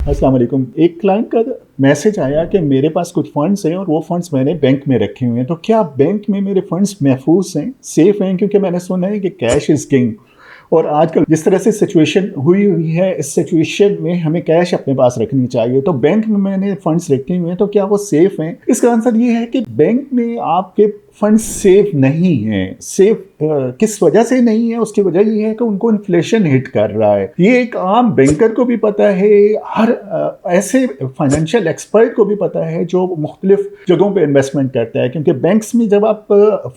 अस्सलाम वालेकुम। एक क्लाइंट का मैसेज आया कि मेरे पास कुछ फंड्स हैं और वो फंड्स मैंने बैंक में रखे हुए हैं, तो क्या बैंक में मेरे फंड्स महफूज हैं, सेफ हैं? क्योंकि मैंने सुना है कि कैश इज़ किंग और आजकल जिस तरह से सिचुएशन हुई है, इस सिचुएशन में हमें कैश अपने पास रखनी चाहिए। तो बैंक में मैंने फंड्स रखे हुए हैं, तो क्या वो सेफ हैं? इसका आंसर ये है कि बैंक में आपके फंड्स सेफ नहीं हैं। सेफ किस वजह से नहीं है? उसकी वजह ये है कि उनको इन्फ्लेशन हिट कर रहा है। ये एक आम बैंकर को भी पता है, हर ऐसे फाइनेंशियल एक्सपर्ट को भी पता है जो मुख्तलिफ जगहों पे इन्वेस्टमेंट करता है, क्योंकि बैंक्स में जब आप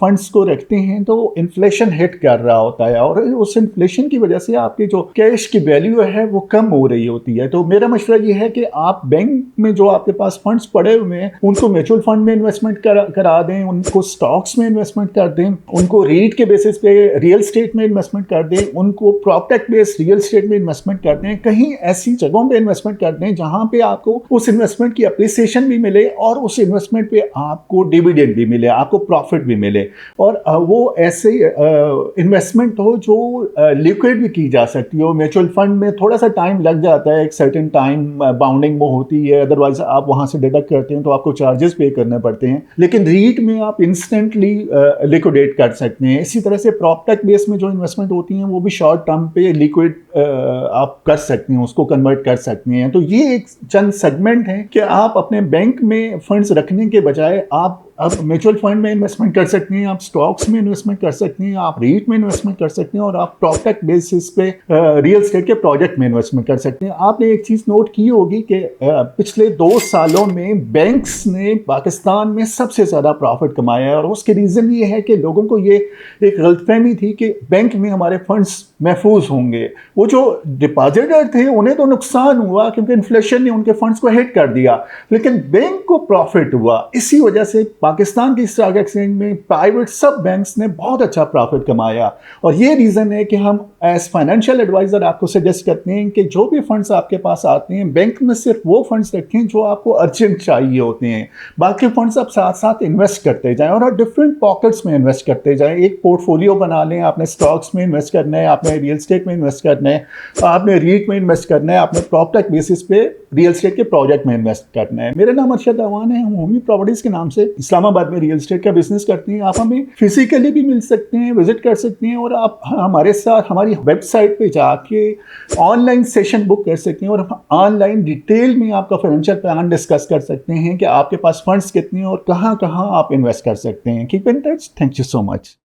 फंड्स को रखते हैं तो इन्फ्लेशन हिट कर रहा होता है और उस इन्फ्लेशन की वजह से आपकी जो कैश की वैल्यू है वो कम हो रही होती है। तो मेरा मशवरा ये है कि आप बैंक में जो आपके पास फंड्स पड़े हुए हैं उनको म्यूचुअल फंड में इन्वेस्टमेंट करा दें, उनको स्टॉक्स में इन्वेस्टमेंट कर दें, उनको रीट के बेसिस पे रियल स्टेट में इन्वेस्टमेंट कर दें, उनको प्रॉपर्टी बेस्ड रियल स्टेट में इन्वेस्टमेंट कर दें, कहीं ऐसी जगहों पे इन्वेस्टमेंट कर दें जहां पे आपको उस इन्वेस्टमेंट की अप्रिसिएशन भी मिले और उस इन्वेस्टमेंट पे आपको डिविडेंड भी मिले, आपको प्रॉफिट भी मिले। और वो ऐसे इन्वेस्टमेंट हो जो लिक्विड भी की जा सकती हो। म्यूचुअल फंड में थोड़ा सा टाइम लग जाता है, एक सर्टेन टाइम बाउंडिंग वो होती है, अदरवाइज आप वहां से डिडक्ट करते हैं तो आपको चार्जेस पे करने पड़ते हैं। लेकिन रीट में आप इंस्टेंटली लिक्विडेट कर सकते हैं। इसी तरह से प्रॉपर्टी बेस में जो इन्वेस्टमेंट होती हैं वो भी शॉर्ट टर्म पे लिक्विड आप कर सकते हैं, उसको कन्वर्ट कर सकते हैं। तो ये एक चंद सेगमेंट है कि आप अपने बैंक में फंड्स रखने के बजाय आप म्यूचुअल फंड में इन्वेस्टमेंट कर सकते हैं, आप स्टॉक्स में इन्वेस्टमेंट कर सकते हैं, आप रीट में इन्वेस्टमेंट कर सकते हैं और आप प्रॉपर्टी बेसिस पे रियल स्टेट के प्रोजेक्ट में इन्वेस्टमेंट कर सकते हैं। आपने एक चीज़ नोट की होगी कि पिछले 2 सालों में बैंक्स ने पाकिस्तान में सबसे ज़्यादा प्रॉफिट कमाया है और उसके रीज़न ये है कि लोगों को ये एक गलतफहमी थी कि बैंक में हमारे फंड्स महफूज होंगे। वो जो डिपॉजिटर थे उन्हें तो नुकसान हुआ क्योंकि इन्फ्लेशन ने उनके फंड्स को हिट कर दिया, लेकिन बैंक को प्रॉफिट हुआ। इसी वजह से पाकिस्तान की स्टॉक एक्सचेंज में प्राइवेट सब बैंक्स ने बहुत अच्छा प्रॉफिट कमाया और ये रीज़न है कि हम एज फाइनेंशियल एडवाइज़र आपको सजेस्ट करते हैं कि जो भी फंड्स आपके पास आते हैं बैंक में सिर्फ वो फंड्स रखें जो आपको अर्जेंट चाहिए होते हैं। बाकी फंड्स आप साथ साथ इन्वेस्ट करते जाएं और डिफरेंट पॉकेट्स में इन्वेस्ट करते जाएं। एक पोर्टफोलियो बना लें, आपने स्टॉक्स में इन्वेस्ट करना है, आपने रियल स्टेट में इन्वेस्ट करना है, आपने रीट में इन्वेस्ट करना है, आपने प्रॉपर्टी बेसिस पे रियल स्टेट के प्रोजेक्ट में इन्वेस्ट करना है। मेरा नाम अरशद अवान है, हम होमी प्रॉपर्टीज़ के नाम से इस्लामाबाद में रियल स्टेट का बिजनेस करते हैं। आप हमें फिजिकली भी मिल सकते हैं, विजिट कर सकते हैं और आप हमारे साथ हमारी वेबसाइट पे जाके ऑनलाइन सेशन बुक कर सकते हैं और ऑनलाइन डिटेल में आपका फाइनेंशियल प्लान डिस्कस कर सकते हैं कि आपके पास फंड्स कितने और कहाँ कहाँ आप इन्वेस्ट कर सकते हैं। Keep in touch. Thank you so much.